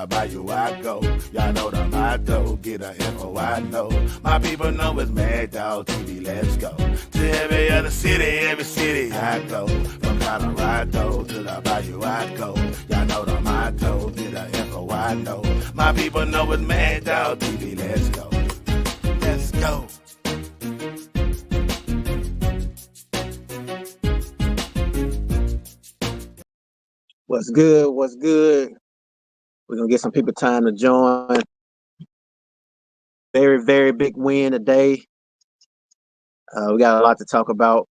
the bayou I go. Y'all know the motto, get a info I know. My people know it's Mad Dog TV, let's go. To every other city, every city I go. From Colorado to the bayou I go. Y'all know the motto, get a info I know. My people know it's Mad Dog TV, let's go. Let's go. What's good? What's good? We're going to get some people time to join. Very, very big win today. We got a lot to talk about.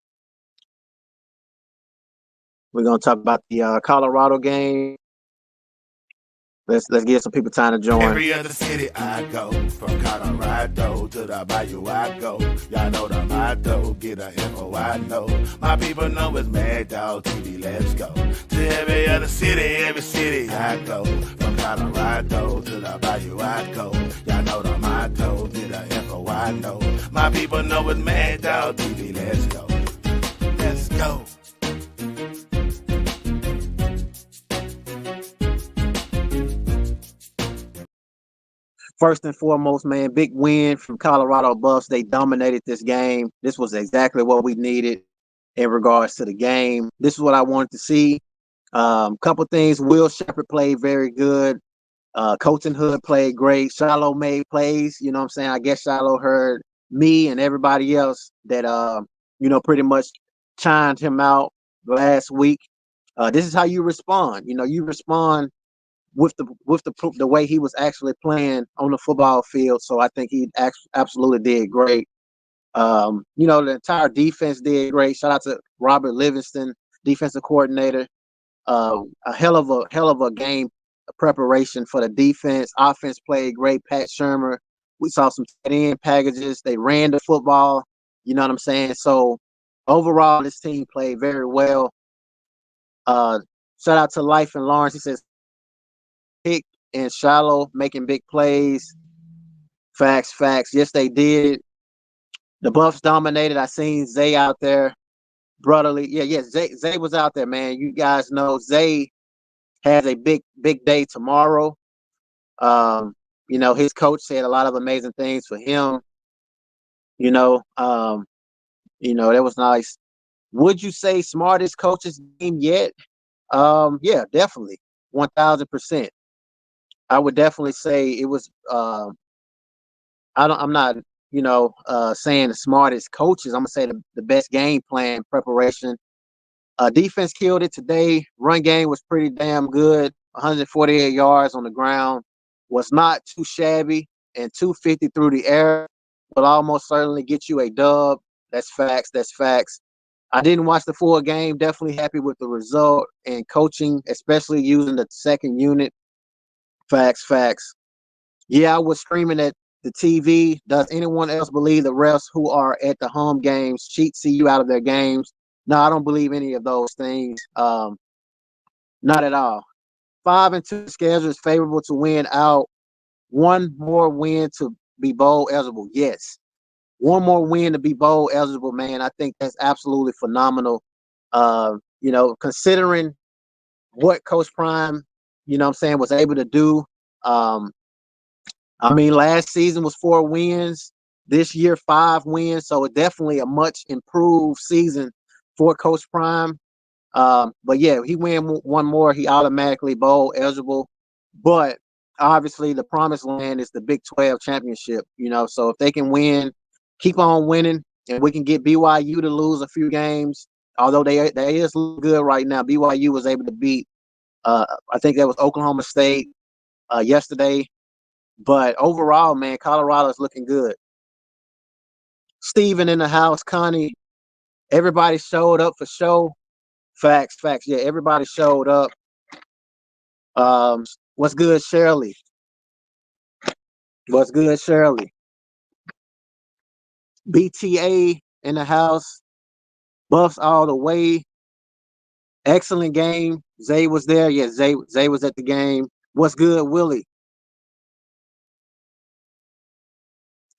We're going to talk about the Colorado game. Let's get some people time to join. Every other city I go, from Colorado to the bayou I go. Y'all know the motto, get a info I know. My people know it's Mad Dog TV, let's go. To every other city I go. From Colorado to the bayou I go. Y'all know the motto, get a info I know. My people know it's Mad Dog TV, let's go. Let's go. First and foremost, man, big win from Colorado Buffs. They dominated this game. This was exactly what we needed in regards to the game. This is what I wanted to see. Couple things. Will Shepherd played very good. Colton Hood played great. Shiloh made plays. You know what I'm saying? I guess Shiloh heard me and everybody else that, pretty much chimed him out last week. This is how you respond. You respond with the way he was actually playing on the football field. So I think he absolutely did great. The entire defense did great. Shout out to Robert Livingston, defensive coordinator. A hell of a game preparation for the defense. Offense played great. Pat Shermer. We saw some tight end packages. They ran the football. You know what I'm saying? So overall, this team played very well. Shout out to Life and Lawrence. He says, Pick and Shiloh making big plays. Facts. Yes, they did. The Buffs dominated. I seen Zay out there. Brotherly. Yeah. Zay was out there, man. You guys know Zay has a big day tomorrow. His coach said a lot of amazing things for him. That was nice. Would you say smartest coaches game yet? Yeah, definitely. 1000%. I would definitely say it was. I'm not, saying the smartest coaches. I'm gonna say the best game plan preparation. Defense killed it today. Run game was pretty damn good. 148 yards on the ground was not too shabby, and 250 through the air will almost certainly get you a dub. That's facts. I didn't watch the full game. Definitely happy with the result and coaching, especially using the second unit. Facts. Yeah, I was screaming at the TV. Does anyone else believe the refs who are at the home games see you out of their games? No, I don't believe any of those things. Not at all. 5-2 schedule is favorable to win out. One more win to be bowl eligible. Yes. One more win to be bowl eligible, man. I think that's absolutely phenomenal. Considering what Coach Prime, was able to do. Last season was 4 wins. This year, 5 wins. So it's definitely a much improved season for Coach Prime. But yeah, he win one more, he automatically bowl eligible. But obviously, the promised land is the Big 12 championship. So if they can win, keep on winning, and we can get BYU to lose a few games. Although they is good right now. BYU was able to beat, I think that was Oklahoma State yesterday. But overall, man, Colorado is looking good. Steven in the house, Connie, everybody showed up for show. Facts. Yeah, everybody showed up. What's good, Shirley? BTA in the house. Buffs all the way. Excellent game. Zay was there. Yeah, Zay was at the game. What's good, Willie?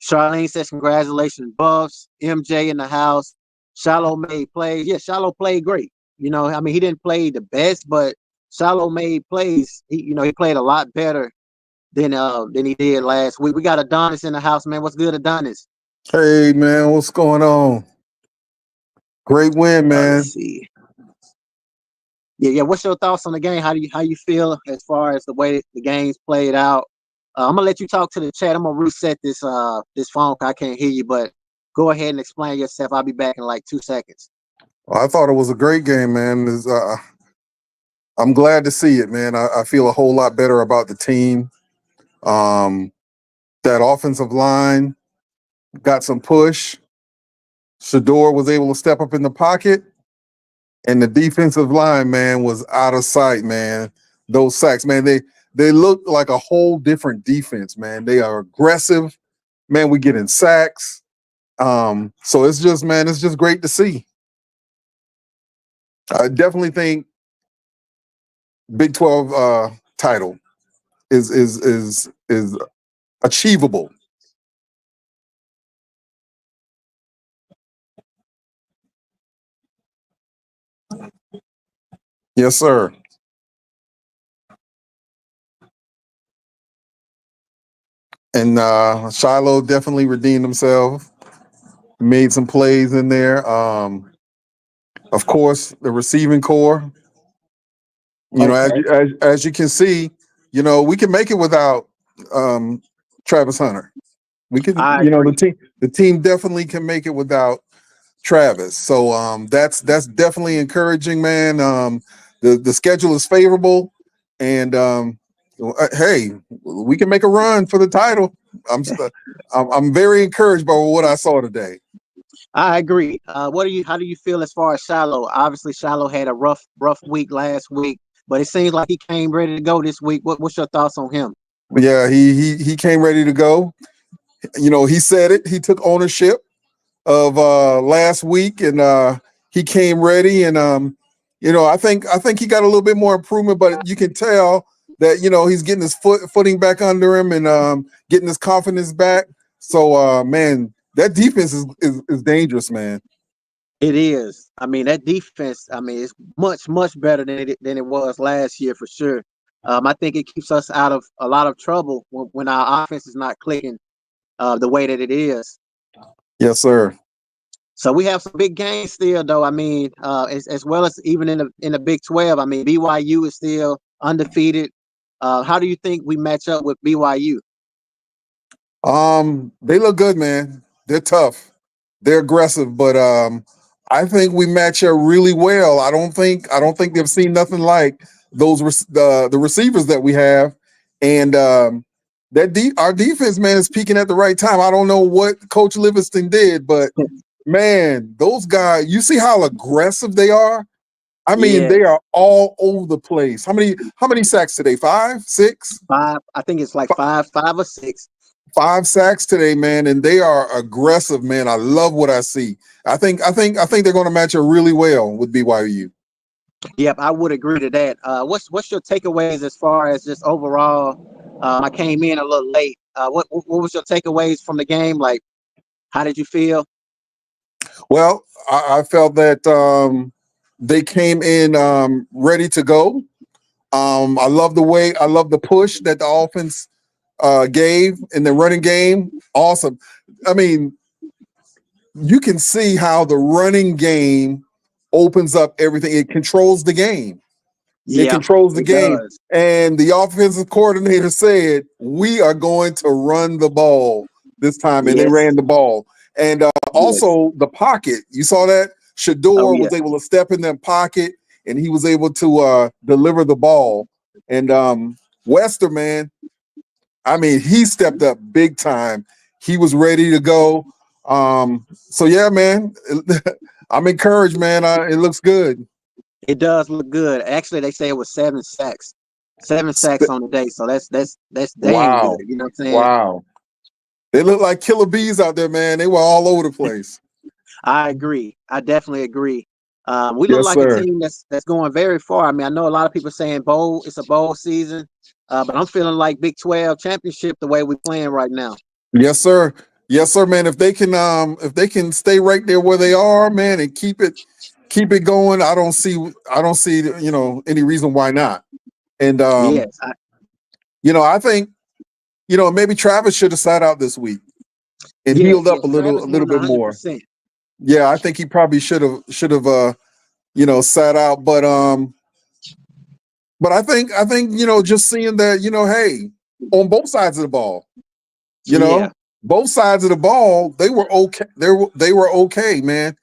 Charlene says, congratulations, Buffs. MJ in the house. Shiloh made plays. Yeah, Shiloh played great. He didn't play the best, but Shiloh made plays. He played a lot better than he did last week. We got Adonis in the house, man. What's good, Adonis? Hey man, what's going on? Great win, Let's man. see. Yeah. What's your thoughts on the game? How you feel as far as the way the game's played out? I'm gonna let you talk to the chat. I'm gonna reset this phone. I can't hear you, but go ahead and explain yourself. I'll be back in like 2 seconds. Well, I thought it was a great game, man. I'm glad to see it, man. I feel a whole lot better about the team. Um, that offensive line got some push. Shador was able to step up in the pocket, and the defensive line, man, was out of sight, man. Those sacks, man, they look like a whole different defense, man. They are aggressive, man. We get in sacks. So it's just great to see. I definitely think Big 12 title is achievable. Yes, sir. And Shiloh definitely redeemed himself, made some plays in there. Of course, the receiving core. Okay. As you can see, we can make it without Travis Hunter. We can, I agree. the team definitely can make it without Travis. So that's definitely encouraging, man. The schedule is favorable, and hey, we can make a run for the title. I'm very encouraged by what I saw today. I agree. How do you feel as far as Shiloh? Obviously, Shiloh had a rough week last week, but it seems like he came ready to go this week. What's your thoughts on him? Yeah, he came ready to go. He said it. He took ownership of last week, and he came ready. And I think he got a little bit more improvement, but you can tell that he's getting his footing back under him and getting his confidence back. So man, that defense is dangerous, man. It is. I mean, that defense. I mean, it's much better than it was last year for sure. I think it keeps us out of a lot of trouble when our offense is not clicking the way that it is. Yes, sir. So we have some big games still, though. I mean, as well as even in the Big 12. I mean, BYU is still undefeated. How do you think we match up with BYU? They look good, man. They're tough. They're aggressive, but I think we match up really well. I don't think they've seen nothing like the receivers that we have, and our defense, man, is peaking at the right time. I don't know what Coach Livingston did, but man, those guys, you see how aggressive they are? I mean, Yeah, they are all over the place. How many sacks today? 5, 6? 5. I think it's like 5 or 6. 5 sacks today, man, and they are aggressive, man. I love what I see. I think they're going to match up really well with BYU. Yep, I would agree to that. What's your takeaways as far as just overall? I came in a little late. What was your takeaways from the game? Like, how did you feel? Well, I felt that they came in ready to go. I love the push that the offense gave in the running game. Awesome. I mean, you can see how the running game opens up everything. It controls the game. It Yeah, controls the it game. does. And the offensive coordinator said, we are going to run the ball this time. And they Yes, ran the ball. And yes. also the pocket. You saw that? Oh Shador yeah, was able to step in that pocket and he was able to deliver the ball. And Wester, man, I mean, he stepped up big time. He was ready to go. So yeah, man, I'm encouraged, man. It looks good. it does look good. Actually, they say it was 7 sacks, 7 sacks on the day. So that's dang good. Wow. You know what I'm saying? Wow. They look like killer bees out there, man. They were all over the place. I agree. I definitely agree. We look Yes, like a sir. team that's going very far. I mean, I know a lot of people saying bowl. It's a bowl season, but I'm feeling like Big 12 championship the way we're playing right now. Yes, sir. Yes, sir, man. If they can stay right there where they are, man, and keep keep it going. I don't see any reason why not. And Yes, I think maybe Travis should have sat out this week and healed up yes. a Travis little won bit more. 100%. Yeah, I think he probably should have sat out, but I think just seeing that, hey, on both sides of the ball, Yeah, both sides of the ball, they were okay. They were okay, man.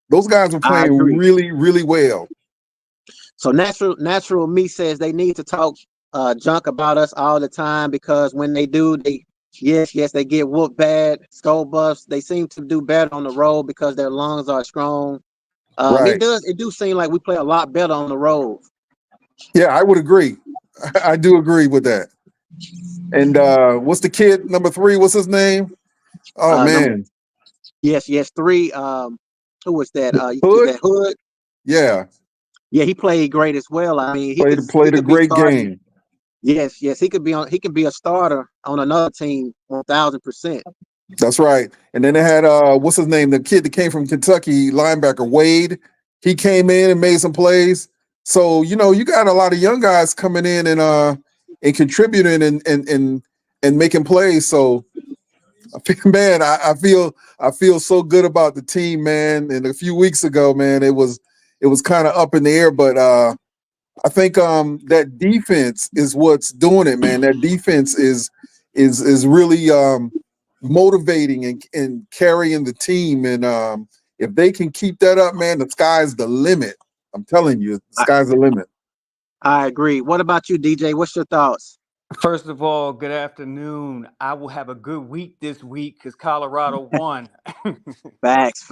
Those guys were I playing agree. really, really well. So natural me says they need to talk junk about us all the time, because when they do, yes, they get whooped bad, skull buffs. They seem to do better on the road because their lungs are strong. Right. It do seem like we play a lot better on the road. Yeah, I would agree. I do agree with that. And what's the kid number 3? What's his name? Oh man. Yes, 3. Who was that? Is Hood? that Hood? Yeah. Yeah, he played great as well. I mean, he Played a could be great starting. game. Yes, he could be on. He could be a starter on another team, 1,000%. That's right. And then they had what's his name? The kid that came from Kentucky, linebacker Wade. He came in and made some plays. So you got a lot of young guys coming in and contributing and making plays. So man, I feel so good about the team, man. And a few weeks ago, man, it was kind of up in the air, but I think that defense is what's doing it, man. That defense is really motivating and carrying the team. And if they can keep that up, man, the sky's the limit. I'm telling you, the sky's the limit. I agree. What about you, DJ? What's your thoughts? First of all, good afternoon. I will have a good week this week because Colorado won. Facts.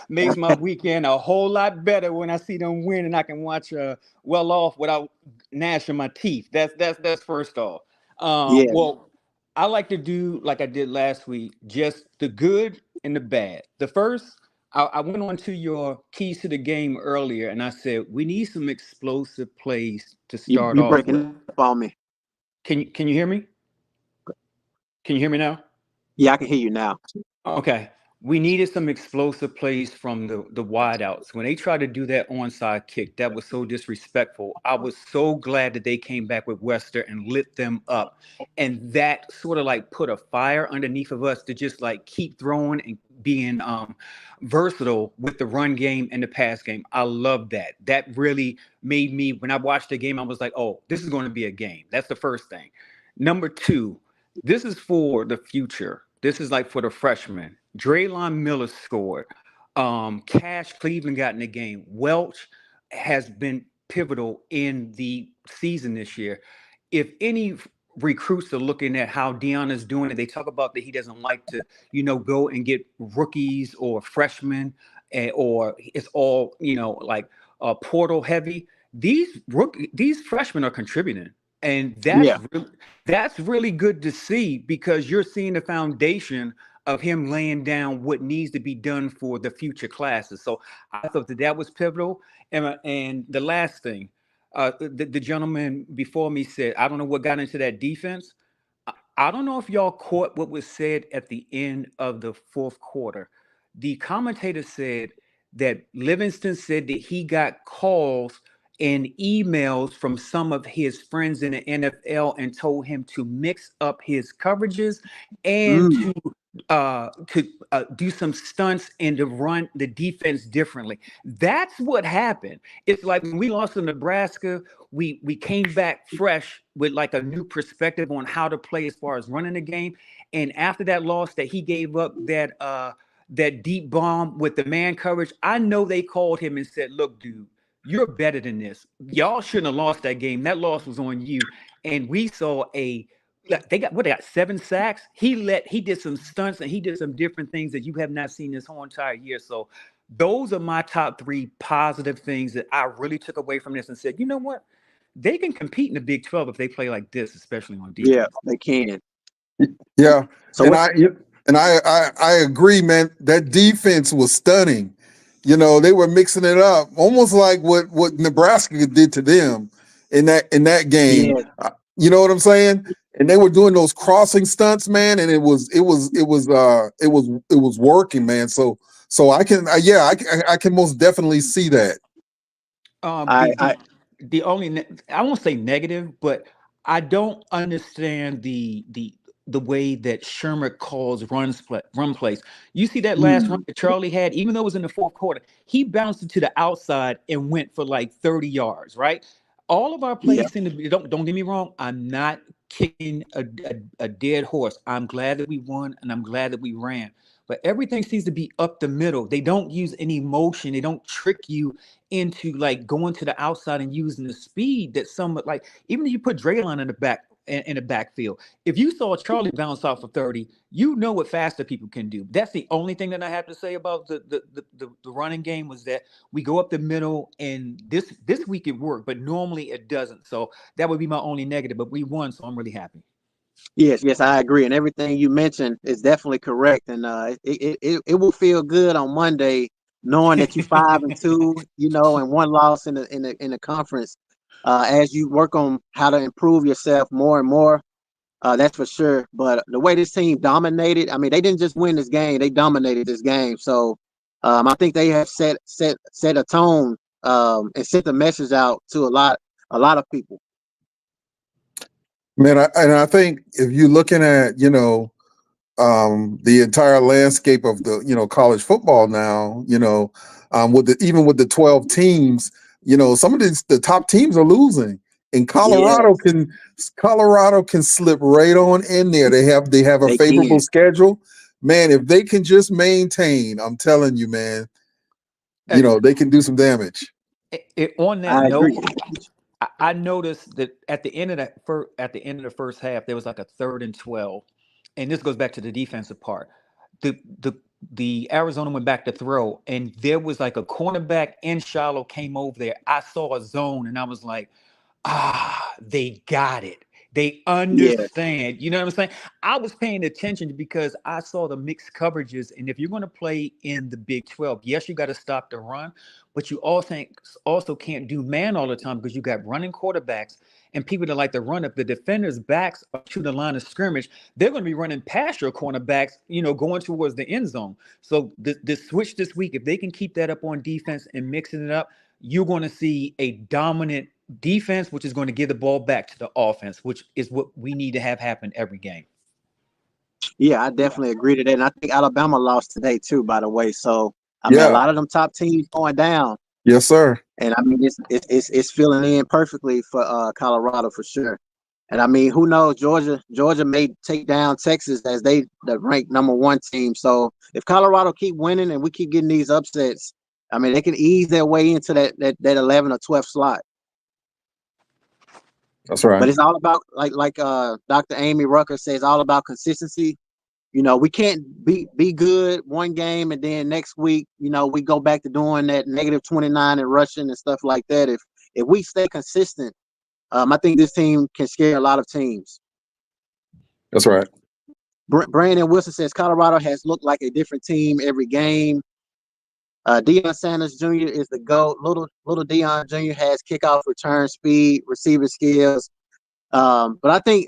Makes my weekend a whole lot better when I see them win and I can watch well off without gnashing my teeth. That's first off. Yeah, Well, I like to do like I did last week, just the good and the bad. The first, I went on to your keys to the game earlier and I said we need some explosive plays to start you off with. breaking up on me. Can you hear me? Can you hear me now? Yeah, I can hear you now. Okay. We needed some explosive plays from the wideouts. When they tried to do that onside kick, that was so disrespectful. I was so glad that they came back with Wester and lit them up. And that sort of like put a fire underneath of us to just like keep throwing and being versatile with the run game and the pass game. I love that. That really made me, when I watched the game, I was like, oh, this is going to be a game. That's the first thing. Number 2, this is for the future. This is like for the freshmen. Draylon Miller scored. Cash Cleveland got in the game. Welch has been pivotal in the season this year. If any recruits are looking at how Deion is doing it, they talk about that he doesn't like to, go and get rookies or freshmen, or it's all, like portal heavy. These freshmen are contributing. And Yeah, that's really good to see because you're seeing the foundation of him laying down what needs to be done for the future classes. So I thought that was pivotal. And the last thing, the gentleman before me said, I don't know what got into that defense. I don't know if y'all caught what was said at the end of the fourth quarter. The commentator said that Livingston said that he got calls and emails from some of his friends in the NFL and told him to mix up his coverages and mm, to do some stunts and to run the defense differently. That's what happened. It's like when we lost to Nebraska, we came back fresh with like a new perspective on how to play as far as running the game. And after that loss that he gave up that deep bomb with the man coverage, I know they called him and said, "Look, dude, you're better than this. Y'all shouldn't have lost that game. That loss was on you." And we saw they got 7 sacks. He did some stunts and he did some different things that you have not seen this whole entire year. So those are my top 3 positive things that I really took away from this and said, you know what? They can compete in the Big 12 if they play like this, especially on defense. yeah, they can. Yeah. So I agree, man. That defense was stunning. They were mixing it up, almost like what Nebraska did to them in that game. yeah, You know what I'm saying? And they were doing those crossing stunts, man, and it was working, man. So So I can, I can most definitely see that. I, I The only I won't say negative, but I don't understand the way that Shermer calls run plays. You see that last run mm, that Charlie had, even though it was in the fourth quarter, he bounced it to the outside and went for like 30 yards, right? All of our yeah, plays seem to be, don't get me wrong, I'm not kicking a dead horse. I'm glad that we won and I'm glad that we ran. But everything seems to be up the middle. They don't use any motion. They don't trick you into like going to the outside and using the speed that some like even if you put Draylon in the back in the backfield. If you saw Charlie bounce off for 30, you know what faster people can do. That's the only thing that I have to say about the running game was that we go up the middle and this week it worked, but normally it doesn't. So that would be my only negative. But we won, so I'm really happy. yes, I agree, and everything you mentioned is definitely correct, and it will feel good on Monday knowing that you 5-2, and one loss in the conference. As you work on how to improve yourself more and more, that's for sure. But the way this team dominated, I mean, they didn't just win this game; they dominated this game. So I think they have set a tone and sent a message out to a lot of people. Man, I think if you're looking at, the entire landscape of the, college football now, even with the 12 teams, some of the top teams are losing. And Yes, Colorado can slip right on in there. They have a they favorable can. schedule. Man, if they can just maintain, I'm telling you, man, Uh, they can do some damage. on that I note, agree. I noticed that at the end of the first half, there was like a 3rd and 12, and this goes back to the defensive part. The the the Arizona went back to throw, and there was like a cornerback and shallow came over there. I saw a zone, and I was like, they got it. They Yes, understand. You know what I'm saying? I was paying attention because I saw the mixed coverages. And if you're going to play in the Big 12, yes, you got to stop the run, but you also can't do man all the time because you got running quarterbacks and people that like to run. If the defenders' backs are to the line of scrimmage, they're going to be running past your cornerbacks, going towards the end zone. So the switch this week, if they can keep that up on defense and mixing it up, you're going to see a dominant defense, which is going to give the ball back to the offense, which is what we need to have happen every game. yeah, I definitely agree to that. And I think Alabama lost today too, by the way. So I mean, a Yeah. lot of them top teams going down, Yes, sir. and I mean, it's filling in perfectly for Colorado for sure. And I mean, who knows? Georgia may take down Texas as they the ranked #1 team. So if Colorado keep winning and we keep getting these upsets, I mean, they can ease their way into that 11 or 12 slot. That's right. But it's all about like Dr. Amy Rucker says, all about consistency. We can't be good one game and then next week, we go back to doing that -29 and rushing and stuff like that. If we stay consistent, I think this team can scare a lot of teams. That's right. Brandon Wilson says Colorado has looked like a different team every game. Deion Sanders Jr. is the GOAT. Little Deion Jr. has kickoff return speed, receiver skills. But I think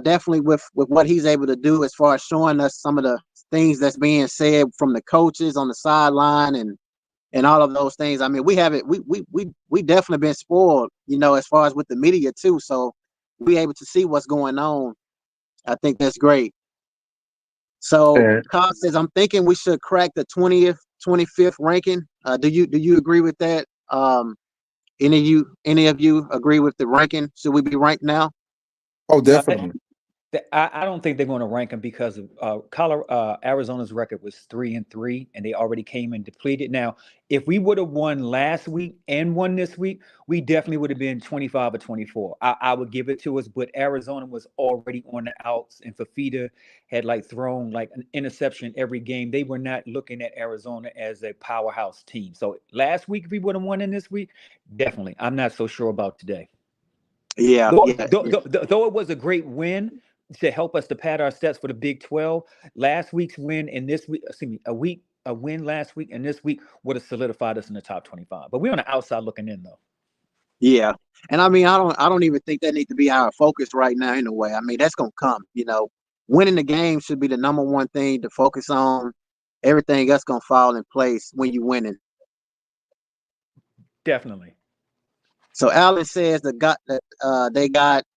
definitely with what he's able to do as far as showing us some of the things that's being said from the coaches on the sideline and all of those things. I mean, we have it. We definitely been spoiled, as far as with the media too. So we able to see what's going on. I think that's great. So And Cobb says, I'm thinking we should crack the 20th, 25th ranking. Do you agree with that? Any of you agree with the ranking? Should we be ranked now? oh, Uh, definitely. I don't think they're going to rank them because of Arizona's record was 3-3, and they already came and depleted. Now, if we would have won last week and won this week, we definitely would have been 25 or 24. I would give it to us, but Arizona was already on the outs, and Fafita had like thrown like an interception every game. They were not looking at Arizona as a powerhouse team. So last week, if we would have won in this week, definitely. I'm not so sure about today. Yeah, Though, yeah, though, yeah. though, though it was a great win to help us to pad our steps for the Big 12, last week's win and this week, excuse me, a win last week and this week would have solidified us in the top 25. But we're on the outside looking in though. Yeah. And I mean, I don't even think that needs to be our focus right now in a way. I mean, that's gonna come. Winning the game should be the #1 thing to focus on. everything else gonna fall in place when you winning. Definitely. So Allen says they got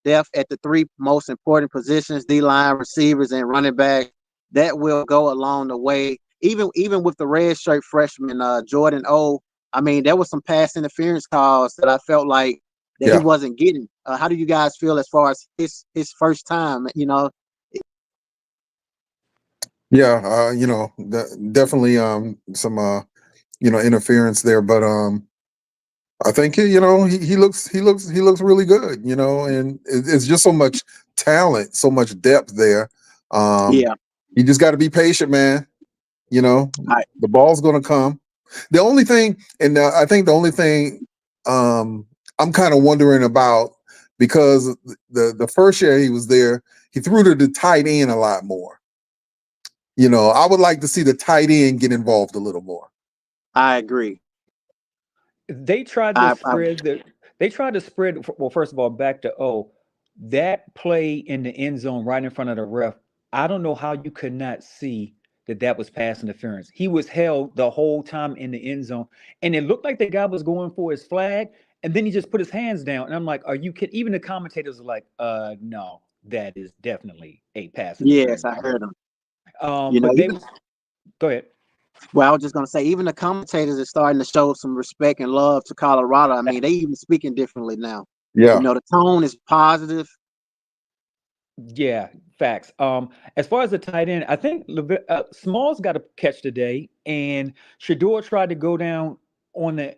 depth at the three most important positions: D-line, receivers, and running back. That will go along the way. Even with the red shirt freshman Jordan O. I mean, there was some pass interference calls that I felt like that he Yeah. wasn't getting. How do you guys feel as far as his first time? Yeah, definitely some interference there, but I think he looks really good, and it's just so much talent, so much depth there. Yeah, You just got to be patient, man. The ball's going to come. The only thing, and I think the only thing I'm kind of wondering about, because the first year he was there, he threw to the tight end a lot more. I would like to see the tight end get involved a little more. I agree. They tried to spread the. They tried to spread. Well, first of all, back to that play in the end zone right in front of the ref. I don't know how you could not see that was pass interference. He was held the whole time in the end zone, and it looked like the guy was going for his flag, and then he just put his hands down. And I'm like, "Are you kidding?" Even the commentators are like, no, that is definitely a pass Yes, interference." I heard him. But they go ahead. Well, I was just gonna say, even the commentators are starting to show some respect and love to Colorado. I mean, they even speaking differently now. Yeah. The tone is positive. Yeah, facts. As far as the tight end, I think Smalls got a catch today, and Shador tried to go down on the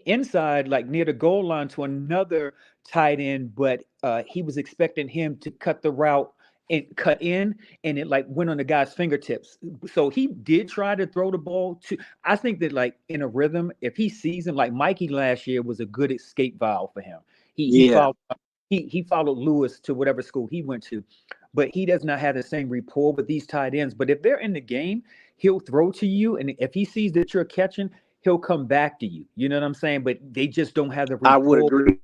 inside, like near the goal line, to another tight end, but he was expecting him to cut the route and cut in, and it like went on the guy's fingertips. So he did try to throw the ball to. I think that like in a rhythm, if he sees him, like Mikey last year was a good escape valve for him. He Yeah, followed. He followed Lewis to whatever school he went to, but he does not have the same rapport with these tight ends. But if they're in the game, he'll throw to you, and if he sees that you're catching, he'll come back to you. You know what I'm saying? But they just don't have the I would rapport. agree.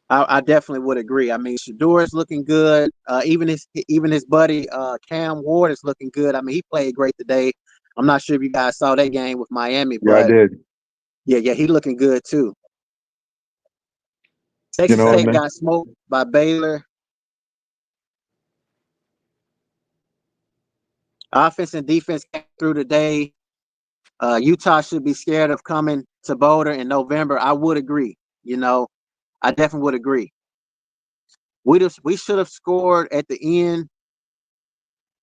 I definitely would agree. I mean, Shador is looking good. Even his buddy Cam Ward is looking good. I mean, he played great today. I'm not sure if you guys saw that game with Miami, Yeah, I but did. yeah, he looking good too. Texas Tech got smoked by Baylor. Offense and defense came through today. Utah should be scared of coming to Boulder in November. I would agree. I definitely would agree. We should have scored at the end.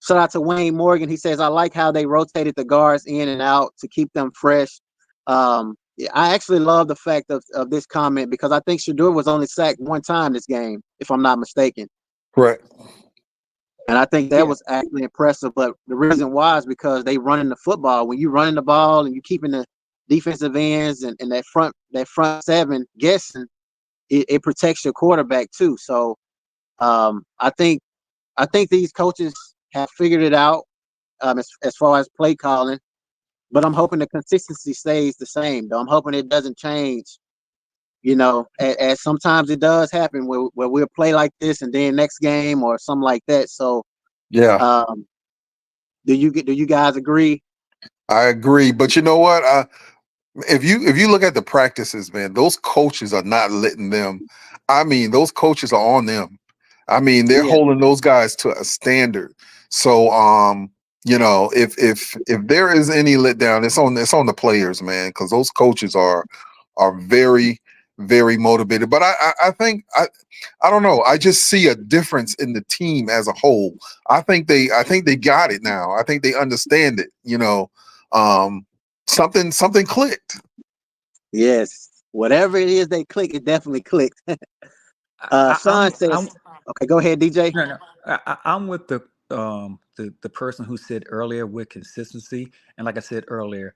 Shout out to Wayne Morgan. He says, I like how they rotated the guards in and out to keep them fresh. Yeah, I actually love the fact of this comment because I think Shador was only sacked one time this game, if I'm not mistaken. Correct. And I think that was actually impressive. But the reason why is because they running the football. When you running the ball and you keeping the defensive ends and that front seven guessing, it protects your quarterback too. So I think these coaches have figured it out as far as play calling. But I'm hoping the consistency stays the same, though. I'm hoping it doesn't change. As sometimes it does happen where we'll play like this and then next game or something like that. So Yeah, do you guys agree? I agree. But you know what? If you look at the practices, man, those coaches are not letting them. I mean, those coaches are on them. I mean, they're Yeah, holding those guys to a standard. So, if there is any letdown, it's on the players, man, because those coaches are very, very motivated. But I think I don't know. I just see a difference in the team as a whole. I think they got it now. I think they understand it. Something clicked. yes. Whatever it is they click, it definitely clicked. Sean says, okay, go ahead, DJ. No. I'm with the person who said earlier with consistency, and like I said earlier,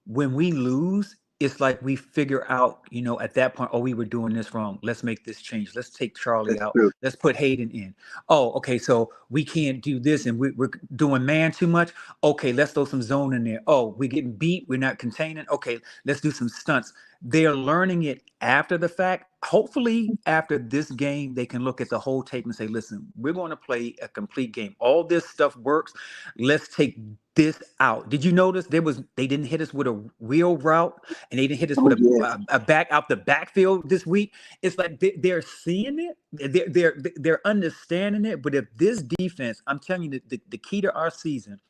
when we lose, it's like we figure out, at that point, oh, we were doing this wrong. Let's make this change. Let's take Charlie That's out. true. Let's put Hayden in. Oh, okay, so we can't do this, and we're doing man too much. Okay, let's throw some zone in there. Oh, we're getting beat. We're not containing. Okay, let's do some stunts. They're learning it after the fact. hopefully after this game they can look at the whole tape and say, listen, we're going to play a complete game. All this stuff works. Let's take this out. Did you notice they didn't hit us with a wheel route, and they didn't hit us with Oh yes. a back out the backfield this week? It's like they're seeing it, they're understanding it. But if this defense, I'm telling you, the key to our season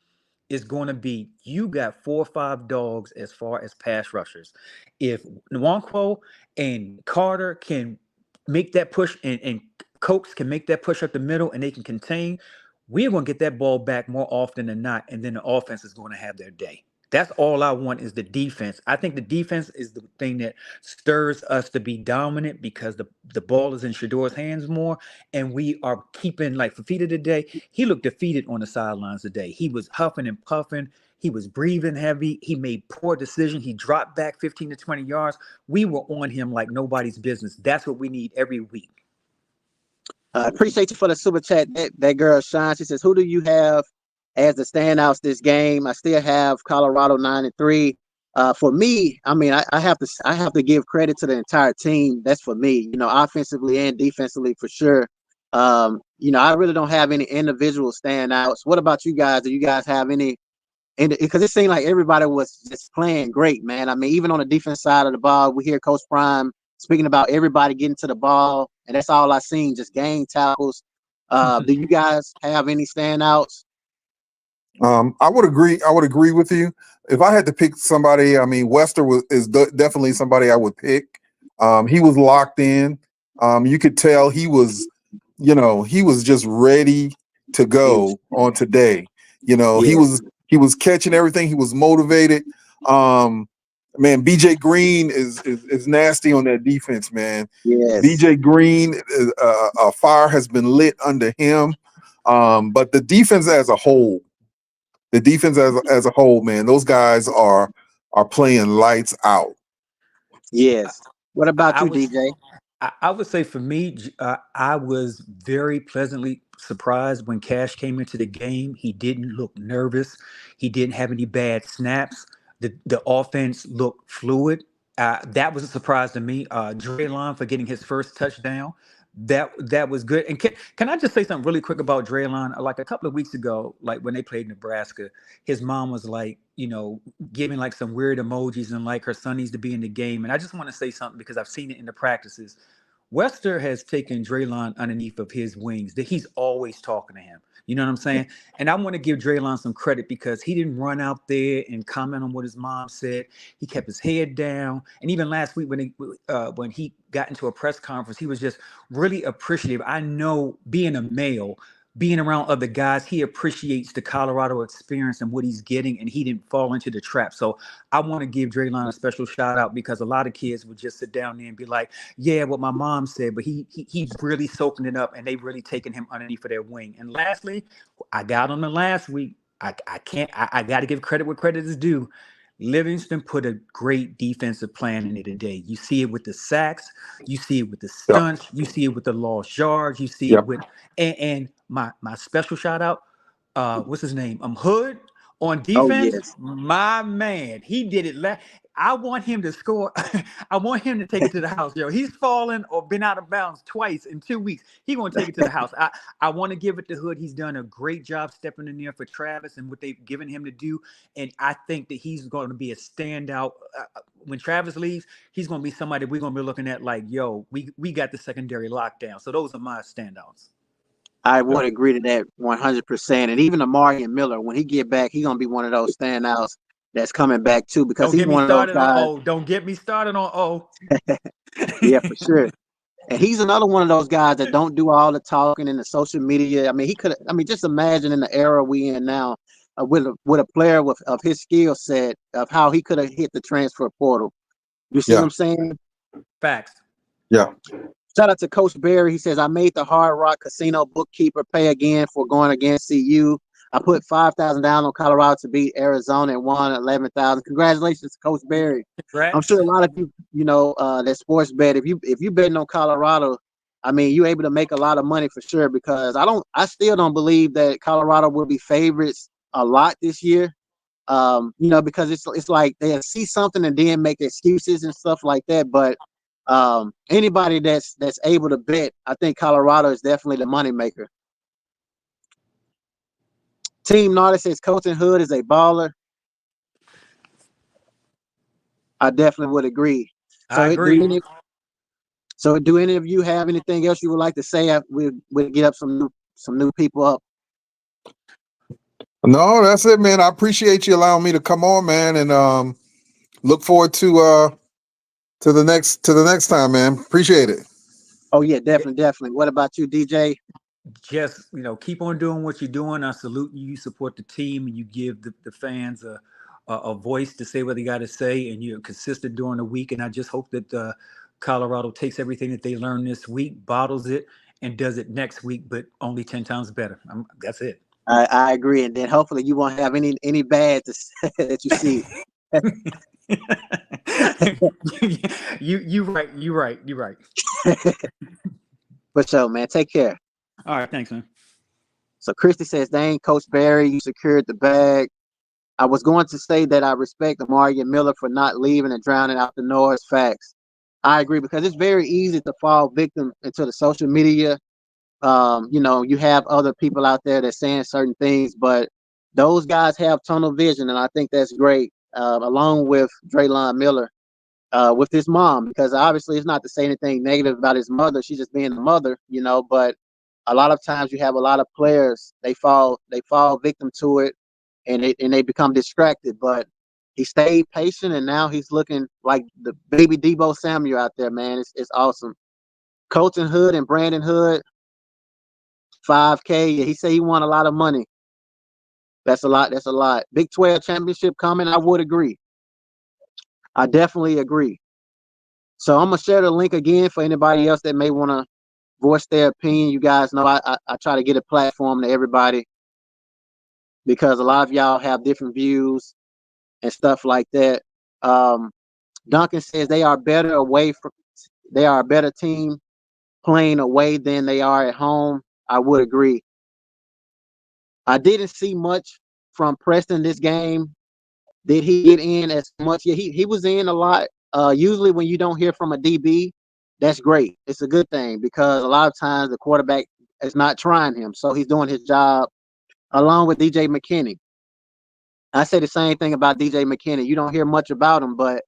is going to be, you got 4 or 5 dogs as far as pass rushers. If Nwankwo and Carter can make that push, and Cokes can make that push up the middle, and they can contain, we're going to get that ball back more often than not, and then the offense is going to have their day. That's all I want, is the defense. I think the defense is the thing that stirs us to be dominant, because the ball is in Shador's hands more, and we are keeping, like Fafita today, he looked defeated on the sidelines today. He was huffing and puffing. He was breathing heavy. He made poor decisions. He dropped back 15 to 20 yards. We were on him like nobody's business. That's what we need every week. Appreciate you for the super chat. That girl Sean, she says, who do you have as the standouts this game? I still have Colorado 9-3. For me, I mean, I have to give credit to the entire team. That's for me, offensively and defensively for sure. I really don't have any individual standouts. What about you guys? Do you guys have any? Because it seemed like everybody was just playing great, man. I mean, even on the defense side of the ball, we hear Coach Prime speaking about everybody getting to the ball, and that's all I seen, just game tackles. Do you guys have any standouts? I would agree with you. If I had to pick somebody, I mean, Wester is definitely somebody I would pick. He was locked in. You could tell he was just ready to go on today. He was catching everything. He was motivated. Man, BJ Green is nasty on that defense, man. Yes. BJ Green, a fire has been lit under him. But the defense as a whole, man, those guys are playing lights out. Yes. What about you, DJ? I would say for me, I was very pleasantly surprised when Cash came into the game. He didn't look nervous. He didn't have any bad snaps. The offense looked fluid. That was a surprise to me. Draylon for getting his first touchdown. That was good. And can I just say something really quick about Draylon? Like a couple of weeks ago, like when they played Nebraska, his mom was like, giving like some weird emojis, and like her son needs to be in the game. And I just want to say something, because I've seen it in the practices. Wester has taken Draylon underneath of his wings, that he's always talking to him. You know what I'm saying? And I want to give Draylon some credit, because he didn't run out there and comment on what his mom said. He kept his head down. And even last week when he got into a press conference, he was just really appreciative. I know, being a male, being around other guys, he appreciates the Colorado experience and what he's getting, and he didn't fall into the trap. So I want to give Draylon a special shout out, because a lot of kids would just sit down there and be like, yeah, what my mom said, but he's really soaking it up, and they really taking him underneath of their wing. And lastly, I got on the last week. I got to give credit where credit is due. Livingston put a great defensive plan in it today. You see it with the sacks, you see it with the stunts, you see it with the lost yards, you see it with and my special shout out, what's his name? Hood on defense. Oh, yes. My man, he did it. I want him to score. I want him to take it to the house. He's fallen or been out of bounds twice in 2 weeks. He's going to take it to the house. I want to give it to Hood. He's done a great job stepping in there for Travis and what they've given him to do. And I think that he's going to be a standout. When Travis leaves, he's going to be somebody we're going to be looking at like, yo, we got the secondary lockdown. So those are my standouts. I would agree to that 100%. And even Amari Miller, when he get back, he's going to be one of those standouts that's coming back too, because he's one of those guys. Don't get me started on O. Yeah, for sure. And he's another one of those guys that don't do all the talking in the social media. I mean, just imagine in the era we in now, with a player of his skill set, of how he could have hit the transfer portal. You see what I'm saying? Facts. Yeah. Shout out to Coach Barry. He says, I made the Hard Rock Casino bookkeeper pay again for going against CU. I put $5,000 down on Colorado to beat Arizona and won $11,000. Congratulations, Coach Barry. Congrats. I'm sure a lot of you, that sports bet. If you betting on Colorado, I mean, you're able to make a lot of money for sure. Because I still don't believe that Colorado will be favorites a lot this year. Because it's like they see something and then make excuses and stuff like that. But Anybody that's able to bet, I think Colorado is definitely the moneymaker. Team Narda says Colton Hood is a baller. I definitely would agree. I agree. Do any of you have anything else you would like to say? We'll get up some new people up. No, that's it, man. I appreciate you allowing me to come on, man, and look forward to the next time, man. Appreciate it. Oh yeah, definitely. What about you, DJ? Just keep on doing what you're doing. I salute you. You support the team, and you give the fans a voice to say what they got to say, and you're consistent during the week. And I just hope that Colorado takes everything that they learned this week, bottles it, and does it next week, but only 10 times better. That's it. I agree, and then hopefully you won't have any bad that you see. you right. For sure, man. Take care. All right, thanks, man. So Christy says, dang, Coach Barry, you secured the bag. I was going to say that I respect Amari and Miller for not leaving and drowning out the noise. Facts. I agree, because it's very easy to fall victim into the social media. You have other people out there that's saying certain things, but those guys have tunnel vision, and I think that's great. Along with Draylon Miller, with his mom, because obviously it's not to say anything negative about his mother. She's just being a mother, but a lot of times you have a lot of players, they fall victim to it, and they become distracted. But he stayed patient, and now he's looking like the baby Debo Samuel out there, man. It's awesome. Colton Hood and Brandon Hood, 5K. Yeah, he said he won a lot of money. That's a lot. Big 12 championship coming. I would agree. I definitely agree. So I'm gonna share the link again for anybody else that may want to voice their opinion. You guys know I try to get a platform to everybody, because a lot of y'all have different views and stuff like that. Duncan says they are a better team playing away than they are at home. I would agree. I didn't see much from Preston this game. Did he get in as much? Yeah, he was in a lot. Usually when you don't hear from a DB, that's great. It's a good thing, because a lot of times the quarterback is not trying him, so he's doing his job along with DJ McKinney. I say the same thing about DJ McKinney. You don't hear much about him, but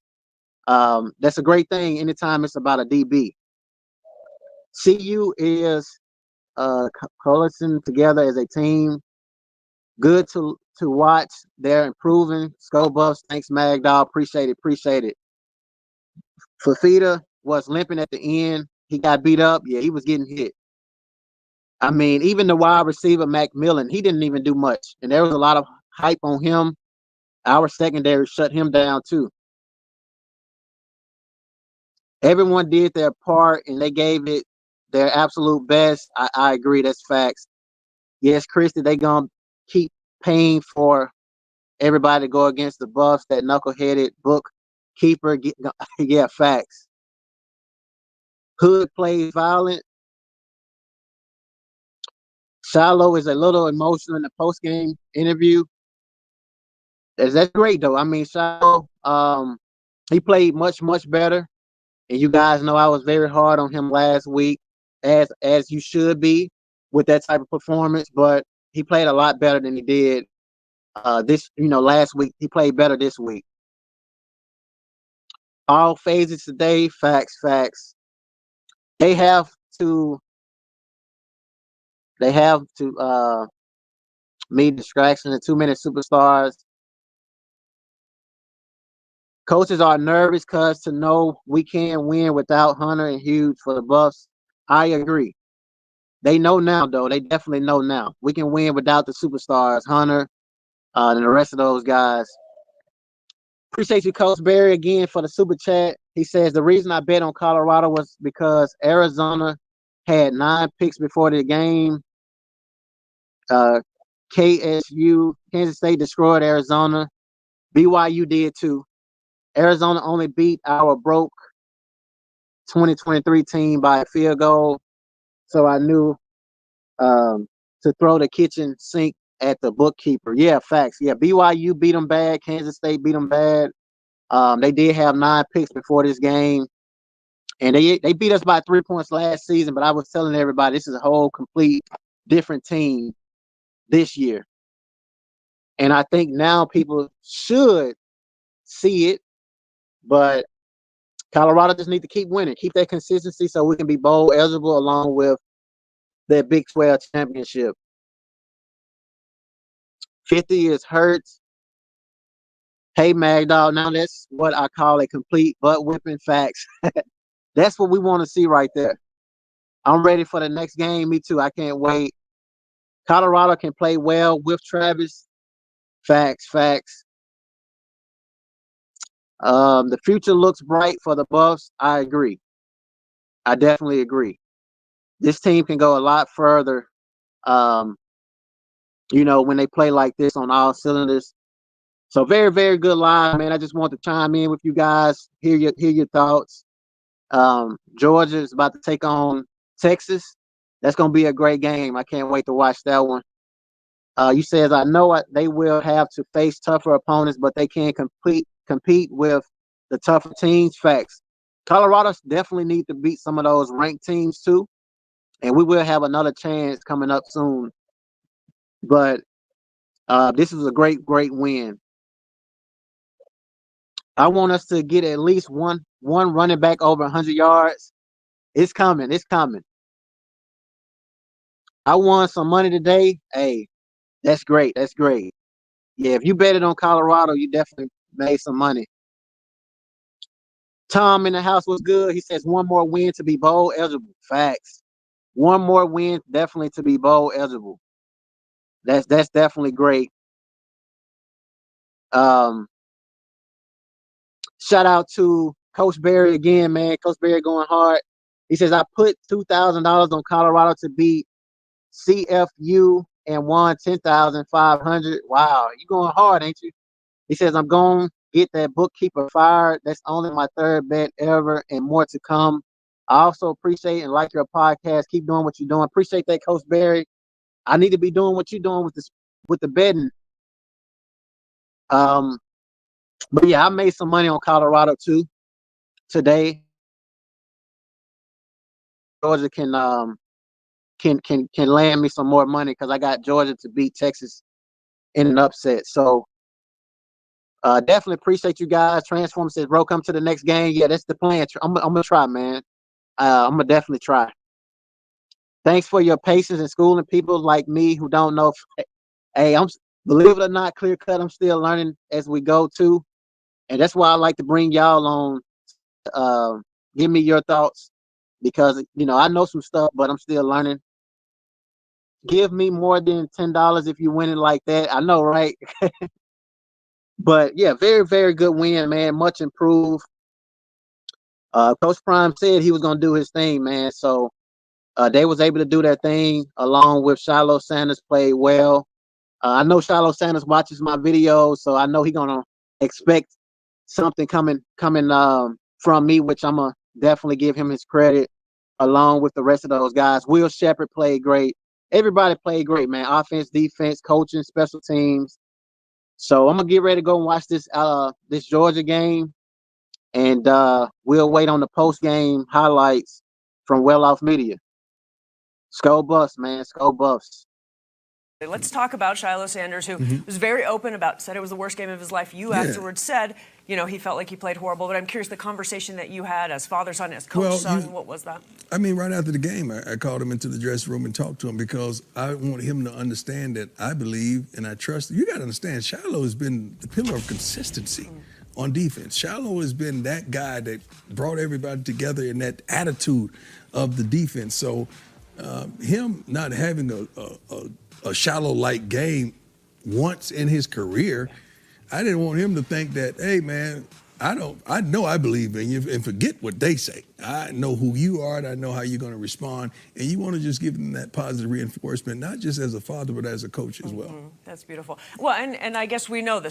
that's a great thing anytime it's about a DB. CU is coalescing together as a team. Good to watch. They're improving. Skull Buffs, thanks, Magdal. Appreciate it. Fafita was limping at the end. He got beat up. Yeah, he was getting hit. I mean, even the wide receiver, Macmillan, he didn't even do much. And there was a lot of hype on him. Our secondary shut him down too. Everyone did their part, and they gave it their absolute best. I agree. That's facts. Yes, Christy, they going to keep paying for everybody to go against the Buffs, that knuckleheaded bookkeeper. Yeah, facts. Hood plays violent. Shiloh is a little emotional in the post-game interview. That's great, though. I mean, Shiloh, he played much better. And you guys know I was very hard on him last week, as you should be with that type of performance. But he played a lot better than he did last week. He played better this week. All phases today, facts. They have to meet distraction and 2-minute superstars. Coaches are nervous because to know we can win without Hunter and Hughes for the Buffs. I agree. They know now, though. They definitely know now. We can win without the superstars, Hunter, and the rest of those guys. Appreciate you, Coach Barry, again for the super chat. He says the reason I bet on Colorado was because Arizona had 9 picks before the game. KSU, Kansas State destroyed Arizona. BYU did too. Arizona only beat our broke 2023 team by a field goal. So I knew to throw the kitchen sink at the bookkeeper. Yeah, facts. Yeah, BYU beat them bad. Kansas State beat them bad. They did have 9 picks before this game. And they beat us by 3 points last season, but I was telling everybody this is a whole complete different team this year. And I think now people should see it, but Colorado just need to keep winning, keep that consistency so we can be bowl eligible along with that Big 12 championship. 50 is Hurts. Hey, Magdal, now that's what I call a complete butt whipping facts. That's what we want to see right there. I'm ready for the next game. Me too. I can't wait. Colorado can play well with Travis. Facts. The future looks bright for the Buffs. I agree. I definitely agree. This team can go a lot further, when they play like this on all cylinders. So very, very good line, man. I just want to chime in with you guys, hear your thoughts. Georgia is about to take on Texas. That's going to be a great game. I can't wait to watch that one. You said, I know they will have to face tougher opponents, but they can compete with the tougher teams. Facts. Colorado definitely need to beat some of those ranked teams too, and we will have another chance coming up soon. But this is a great win. I want us to get at least one running back over 100 yards. It's coming. I won some money today. Hey, that's great. Yeah, if you bet it on Colorado, you definitely made some money. Tom in the house was good. He says one more win to be bowl eligible. Facts. One more win definitely to be bowl eligible. That's definitely great. Shout out to Coach Barry again, man. Coach Barry going hard. He says I put $2,000 on Colorado to beat CFU and won 10,500. Wow, you going hard, ain't you? He says I'm going to get that bookkeeper fired. That's only my third bet ever, and more to come. I also appreciate and like your podcast. Keep doing what you're doing. Appreciate that, Coach Barry. I need to be doing what you're doing with the betting. But yeah, I made some money on Colorado too today. Georgia can land me some more money because I got Georgia to beat Texas in an upset. So definitely appreciate you guys. Transform says, bro, come to the next game. Yeah, that's the plan. I'm gonna try, man. I'm gonna definitely try. Thanks for your patience in schooling people like me who don't know. Hey, believe it or not, clear cut. I'm still learning as we go too, and that's why I like to bring y'all on. Give me your thoughts because I know some stuff, but I'm still learning. Give me more than $10 if you win it like that. I know, right? But yeah, very, very good win, man. Much improved. Coach Prime said he was gonna do his thing, man. So they was able to do their thing along with Shiloh Sanders played well. I know Shiloh Sanders watches my videos, so I know he's gonna expect something coming from me, which I'm gonna definitely give him his credit along with the rest of those guys. Will Shepherd played great. Everybody played great, man. Offense, defense, coaching, special teams. So I'm gonna get ready to go and watch this Georgia game, and we'll wait on the post game highlights from Well Off Media. Skull Buffs, man. Skull Buffs. Let's talk about Shiloh Sanders, who was very open said it was the worst game of his life. You afterwards said, he felt like he played horrible. But I'm curious, the conversation that you had as father-son, as coach-son, what was that? I mean, right after the game, I called him into the dressing room and talked to him because I want him to understand that I believe and I trust. You got to understand, Shiloh has been the pillar of consistency on defense. Shiloh has been that guy that brought everybody together in that attitude of the defense. So him not having a Shiloh-like game once in his career, I didn't want him to think that, hey, man, I know I believe in you and forget what they say. I know who you are and I know how you're going to respond. And you want to just give them that positive reinforcement, not just as a father, but as a coach as well. That's beautiful. Well, and I guess we know this, right?